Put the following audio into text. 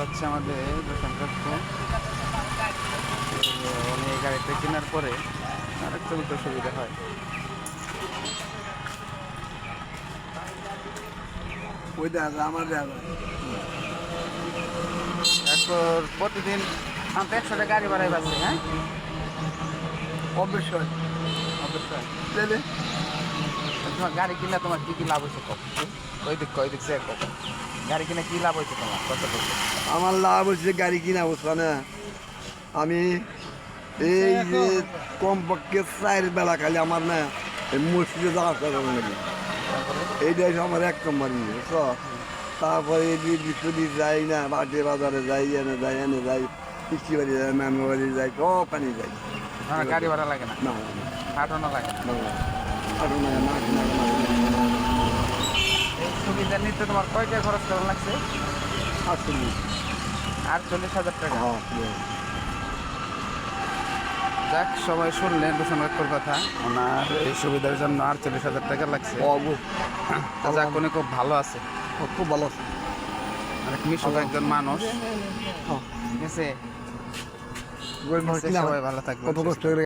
হচ্ছে আমাদের রোশন কাকু উনি এই গাড়িটা কেনার পরে আরেক চলতে সুবিধা হয়। ওই দেখা আমার দেখা তারপর প্রতিদিন আমি 100 গাড়ি বাড়াই পাচ্ছি। হ্যাঁ, অবশ্যই অবশ্যই। তাহলে তোমার গাড়ি কিনা তোমার কি কি লাভ হয়েছে কম? কই দিক সে কম গাড়ি কিনা কি লাভ হয়েছে তোমার কত বলছে? আমার লাভ হচ্ছে গাড়ি কিনা অবস্থা না। আমি এই যে কমপক্ষে 4 বেলা খালি আমার না এই মসজিদে যাওয়া আসা করার লাগে। তারপরে এইটাই আমার 1 নম্বর বুঝছ। তারপরে এই যে বিশ্বদি যাই না, বাটে বাজারে যাই, এনে যাই, কৃষি বাড়ি যাই, মামা বাড়ি যাই, সব পানি যাই। আমার গাড়ি ভাড়া লাগে না, না পাঠানো লাগে না। না আরো না না না এই সুবিধা নিতে তোমার কয়টা খরচ করা লাগছে? 48,000 টাকা। হ্যাঁ যাক, সবাই শুনলেন রোশন কাকুর কথা। ওনার এই সুবিধার জন্য 48,000 টাকা লাগছে। যাক, উনি খুব ভালো আছে, খুব ভালো আছে। অনেক মিশুক একজন মানুষ। ঠিক আছে, সবাই সবাই ভালো থাকবে। কত কষ্ট করে